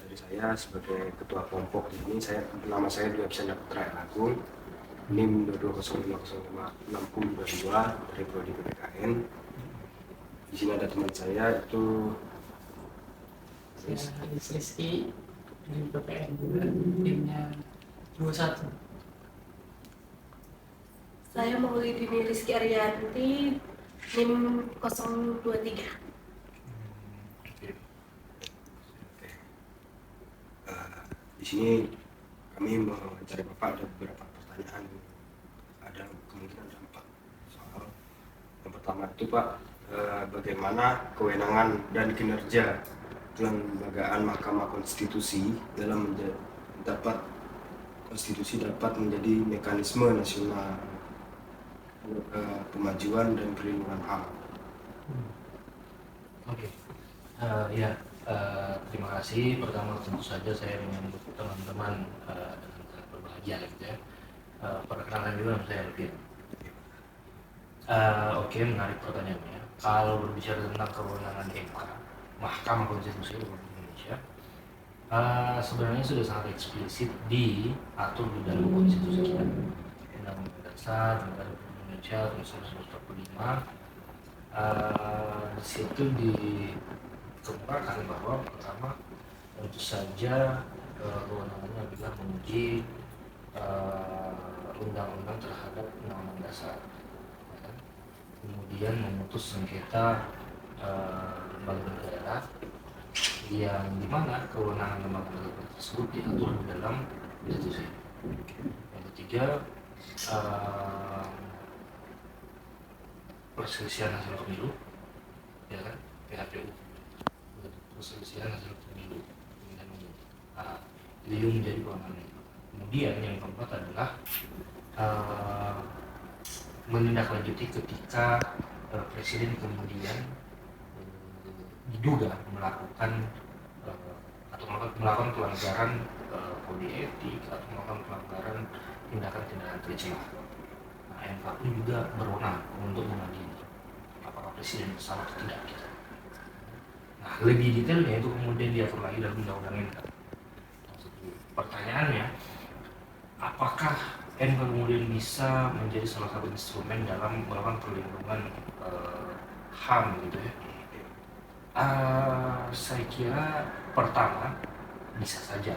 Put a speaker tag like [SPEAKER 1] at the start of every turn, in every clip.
[SPEAKER 1] dari saya sebagai ketua kelompok di sini, nama saya Dwi Absenda Putra Agung, NIM 220505622 dari Prodi PPKN. Di sini ada teman saya itu
[SPEAKER 2] Rizky dari PPN juga, timnya 21.
[SPEAKER 3] Saya Maulidini Rizky Arianti, NIM 023.
[SPEAKER 1] Di sini kami mencari Bapak ada beberapa pertanyaan. Ada kemungkinan ada 4 soal. Yang pertama itu Pak, bagaimana kewenangan dan kinerja kelembagaan Mahkamah Konstitusi dalam konstitusi dapat menjadi mekanisme nasional pemajuan dan perlindungan HAM.
[SPEAKER 4] Terima kasih. Pertama tentu saja saya menyambut teman-teman dengan sangat berbahagia gitu ya. Perkenalkan dulu nama saya Alvin. Menarik pertanyaannya. Kalau berbicara tentang kewenangan MK, Mahkamah Konstitusi Republik Indonesia, sebenarnya sudah sangat eksplisit diatur di dalam konstitusi kita, Undang-Undang Dasar Negara Republik Indonesia tahun 1945. Di situ dikemukakan bahwa pertama tentu saja kewenangannya adalah menguji undang-undang terhadap undang-undang dasar, ya. Kemudian memutus sengketa lembaga negara yang dimana kewenangan lembaga negara tersebut diatur di dalam konstitusi. Yang ketiga, perselisihan hasil pemilu, ya kan, PHPU, perselisihan hasil pemilu, itu menjadi kewenangan. Kemudian yang keempat adalah menindaklanjuti ketika presiden kemudian diduga melakukan atau melakukan pelanggaran kode etik atau melakukan pelanggaran tindakan-tindakan tercela. MK pun juga berwenang untuk mengadili apakah presiden bersalah atau tidak gitu. Nah, lebih detailnya itu kemudian diatur lagi dalam undang-undang MK. Pertanyaannya, apakah MK kemudian bisa menjadi salah satu instrumen dalam melakukan perlindungan HAM gitu ya? Saya kira pertama bisa saja.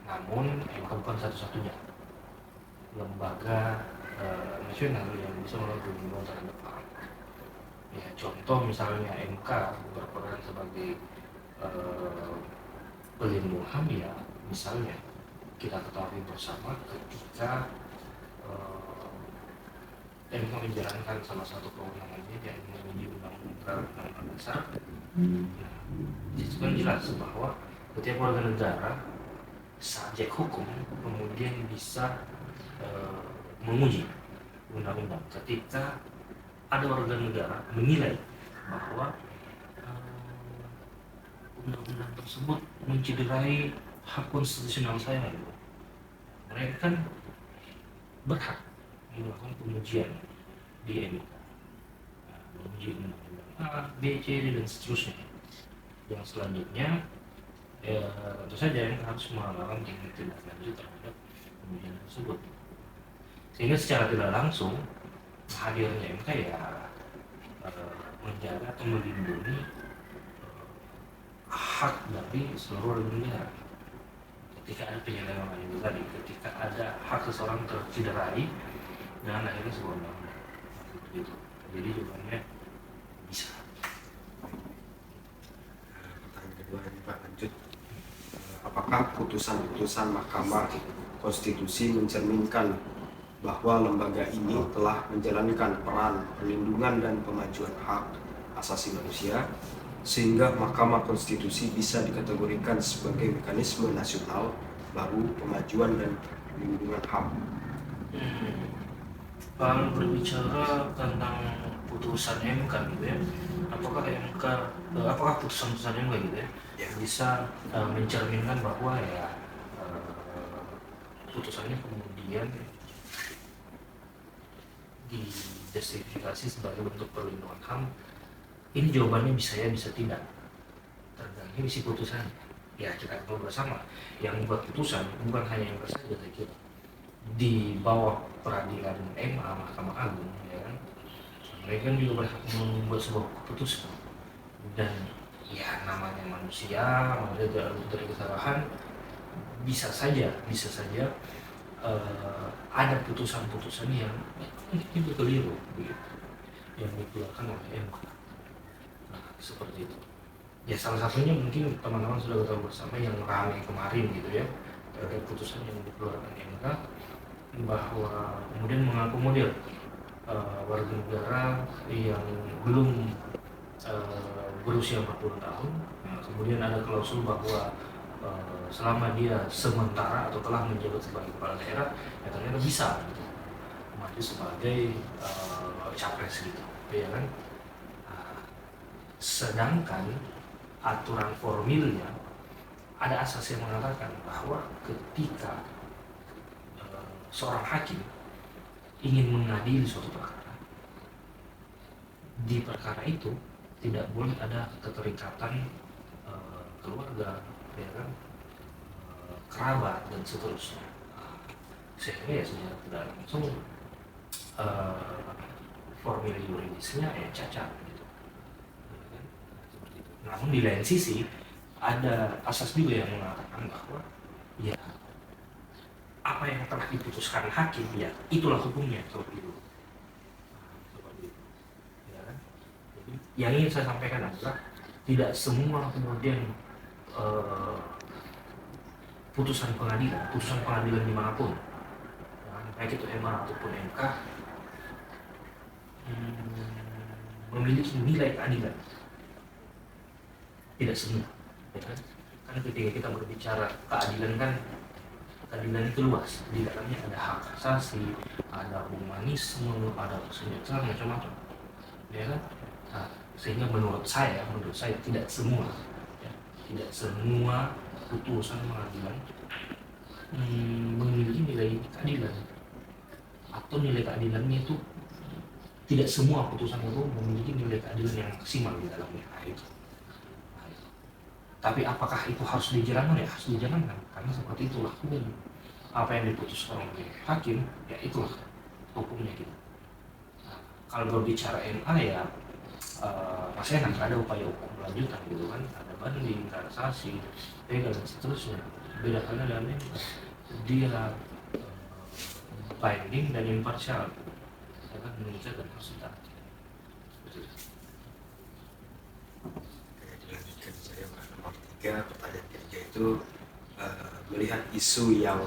[SPEAKER 4] Namun MK bukan satu-satunya lembaga nasional yang bisa melakukan perlindungan terhadap HAM. Ya, contoh misalnya MK berperan sebagai pelindung HAM, ya misalnya kita ketahui bersama ketika MK menjalankan salah satu kewenangannya yang menguji undang-undang dasar. Nah, itu kan jelas bahwa setiap warga negara subjek hukum kemudian bisa menguji undang-undang ketika ada warga negara menilai bahwa undang-undang tersebut mencederai hak konstitusional saya. Mereka kan berhak melakukan pengujian di MK, menguji undang-undang A, B, C, D dan seterusnya. Yang selanjutnya tentu saja MK harus melakukan tindak lanjut terhadap pengujian tersebut. Sehingga secara tidak langsung hadirnya MK ya menjaga atau melindungi hak dari seluruh warga negara. Ketika ada penyelewengan itu tadi, ketika ada hak seseorang tercederai dengan akhirnya sebuah undang-undang gitu. Jadi jawabannya bisa.
[SPEAKER 1] Pertanyaan kedua ini Pak, lanjut. Apakah putusan-putusan Mahkamah Konstitusi mencerminkan bahwa lembaga ini telah menjalankan peran perlindungan dan pemajuan hak asasi manusia sehingga Mahkamah Konstitusi bisa dikategorikan sebagai mekanisme nasional baru pemajuan dan perlindungan HAM?
[SPEAKER 4] Kalau berbicara tentang putusan MK gitu ya, apakah putusan-putusan MK gitu ya bisa mencerminkan bahwa ya putusannya kemudian dijustifikasi sebagai bentuk perlindungan HAM? Ini jawabannya bisa ya, bisa tidak, tergantung ini isi putusan. Ya kita tahu bersama yang membuat putusan bukan hanya yang saja, saya kira di bawah peradilan MA, Mahkamah Agung, ya kan, mereka kan juga berhak membuat sebuah keputusan. Dan ya namanya manusia dari kesalahan, bisa saja ada putusan-putusan yang mungkin itu keliru begitu, yang dikeluarkan oleh MK. Nah, seperti itu. Ya salah satunya mungkin teman-teman sudah tahu bersama yang ramai kemarin gitu ya, terhadap putusan yang dikeluarkan MK bahwa kemudian mengakomodir warga negara yang belum berusia 40 tahun. Nah, kemudian ada klausul bahwa selama dia sementara atau telah menjabat sebagai kepala daerah, ya ternyata bisa gitu, maju sebagai capres gitu, ya kan. Nah, sedangkan aturan formilnya ada asas yang mengatakan bahwa ketika seorang hakim ingin mengadili suatu perkara, di perkara itu tidak boleh ada keterikatan keluarga, ya kan, kerabat dan seterusnya. Sehingga ya sebenarnya tidak langsung formil yuridisnya ya cacat gitu. Ya kan? Seperti itu. Namun di lain sisi ada asas juga yang mengatakan bahwa ya apa yang telah diputuskan hakim ya itulah hukumnya, seperti itu. Seperti itu. Ya kan? Jadi yang ingin saya sampaikan adalah tidak semua kemudian putusan pengadilan dimanapun, baik itu MA ataupun MK, memiliki nilai keadilan. Tidak semua, ya kan? Karena ketika kita berbicara keadilan kan, keadilan itu luas. Di dalamnya ada hak asasi, ada humanisme, ada kesejahteraan, macam-macam, ya kan? Nah, sehingga menurut saya tidak semua, ya, tidak semua putusan pengadilan memiliki nilai keadilan, atau nilai keadilannya itu tidak semua putusan itu memiliki nilai keadilan yang maksimal di dalamnya. Nah, itu. Tapi apakah itu harus dijalankan? Ya harus dijalankan, karena seperti itulah hukum. Apa yang diputuskan oleh hakim, ya itulah hukumnya gitu. Nah, kalau berbicara MA ya masih enak, ada upaya hukum lanjutan gitu kan, ada banding, kasasi, legal dan seterusnya. Bedakannya dengan MA, dia binding dan imparsial, ya kan, mengikat dan harus ditaati.
[SPEAKER 1] Dilanjutkan saya Pak. Nomor 3, pertanyaan ketiga itu melihat isu yang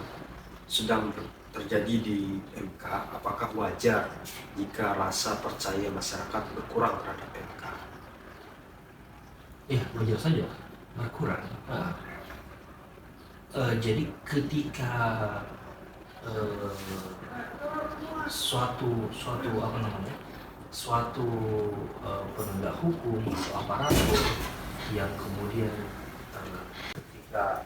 [SPEAKER 1] sedang terjadi di MK, apakah wajar jika rasa percaya masyarakat berkurang terhadap MK?
[SPEAKER 4] Ya wajar saja berkurang. Jadi ketika suatu penegak hukum atau aparatur yang kemudian ketika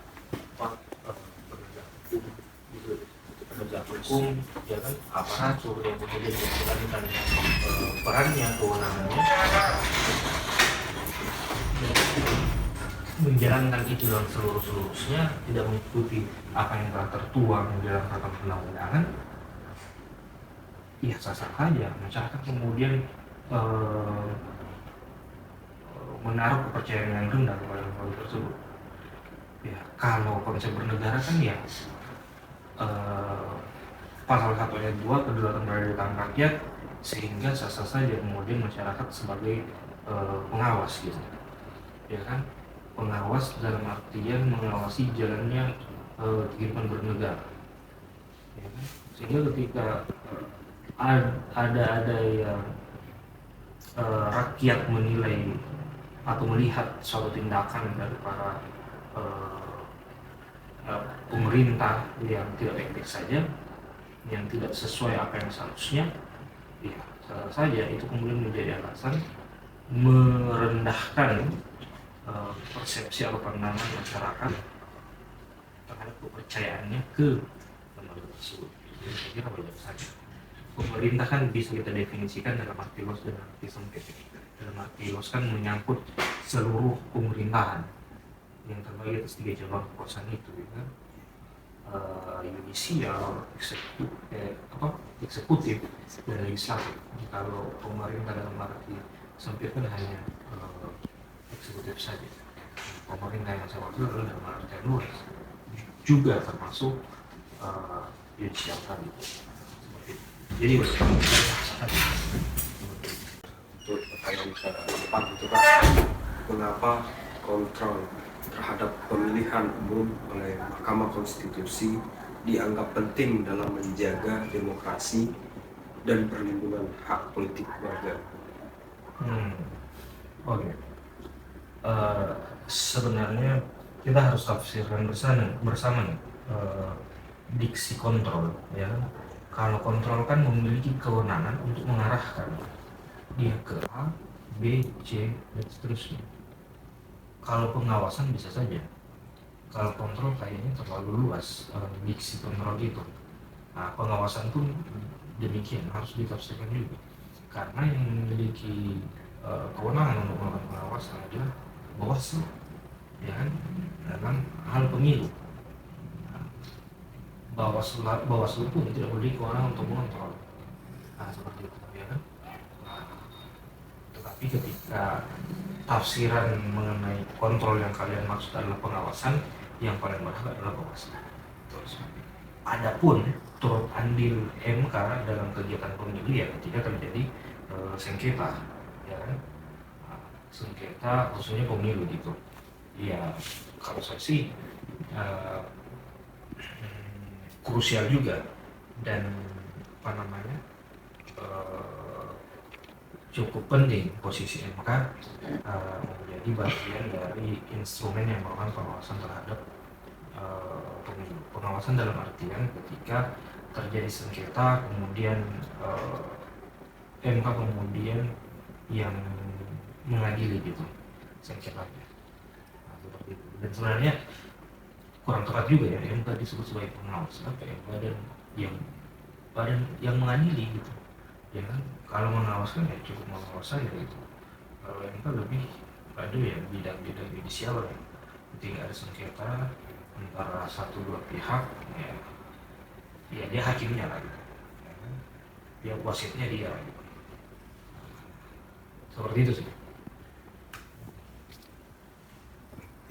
[SPEAKER 4] penegak hukum, ya kan, aparatur yang kemudian menjalankan perannya, kewenangannya, menjalankan itu dalam seluruhnya, tidak mengikuti apa yang telah tertuang di dalam peraturan perundang-undangan, ya sah-sah saja masyarakat kemudian menaruh kepercayaan yang rendah kepada lembaga tersebut. Ya kalau konsep bernegara kan ya pasal 1 ayat 2 kedaulatan berada di tangan rakyat, sehingga sah-sah saja kemudian masyarakat sebagai pengawas gitu, ya kan, pengawas dalam artian mengawasi jalannya kehidupan bernegara, ya kan? Sehingga ketika ada yang rakyat menilai atau melihat suatu tindakan dari para pemerintah yang tidak baik-baik saja, yang tidak sesuai apa yang seharusnya, ya saja itu kemudian menjadi alasan merendahkan persepsi atau pandangan masyarakat terhadap kepercayaannya ke lembaga tersebut. Jadi saya kira wajar saja. Pemerintah kan bisa kita definisikan dalam arti luas dan arti sempit. Dalam arti luas kan menyangkut seluruh pemerintahan, yang terbagi atas 3 cabang kekuasaan itu, ya kan? Yudisial, eksekutif, dan legislatif. Kalau pemerintah dalam arti sempit kan hanya eksekutif saja. Pemerintah yang saya maksud adalah dalam arti luas, juga termasuk yudisial tadi. Seperti itu. Jadi
[SPEAKER 1] Untuk pertanyaan keempat itu Pak, mengapa kontrol terhadap pemilihan umum oleh Mahkamah Konstitusi dianggap penting dalam menjaga demokrasi dan perlindungan hak politik warga?
[SPEAKER 4] Oke. Sebenarnya kita harus tafsirkan bersama nih, diksi kontrol, ya kan? Kalau kontrol kan memiliki kewenangan untuk mengarahkan dia ke A, B, C, dan seterusnya. Kalau pengawasan bisa saja. Kalau kontrol kayaknya terlalu luas diksi kontrol itu. Nah, pengawasan pun demikian, harus ditafsirkan juga. Karena yang memiliki kewenangan untuk melakukan pengawasan adalah Bawaslu, ya kan, dalam hal pemilu. Bawaslu pun tidak memiliki kewenangan untuk mengontrol. Nah, seperti itu, ya kan. Tetapi ketika tafsiran mengenai kontrol yang kalian maksud adalah pengawasan, yang paling berhak adalah Bawaslu. Adapun turut andil MK dalam kegiatan pemilu ya ketika terjadi sengketa, ya kan? Sengketa khususnya pemilu gitu. Ya kalau saya sih krusial juga dan cukup penting posisi MK menjadi bagian dari instrumen yang melakukan pengawasan terhadap pemilu. Pengawasan dalam artian ketika terjadi sengketa kemudian MK kemudian yang mengadili gitu sengketanya. Nah, seperti itu. Dan sebenarnya kurang tepat juga ya MK disebut sebagai pengawas, ya badan yang mengadili gitu. Ya kan, kalau mengawaskan ya cukup mengawas saja gitu. Kalau MK lebih pada ya bidang-bidang judisial ya. Ketika ada sengketa antara 1-2 pihak ya dia hakimnya lah gitu. Ya kan? Dia wasitnya dia gitu. Seperti itu sih.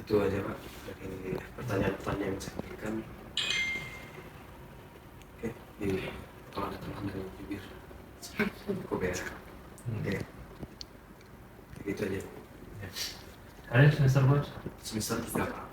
[SPEAKER 1] Itu aja Pak dari pertanyaan-pertanyaan yang saya berikan. Oke, jadi kalau ada teman dari bibir cukup ya. Oke, gitu aja.
[SPEAKER 4] Kalian semester berapa?
[SPEAKER 1] Semester 3 Pak.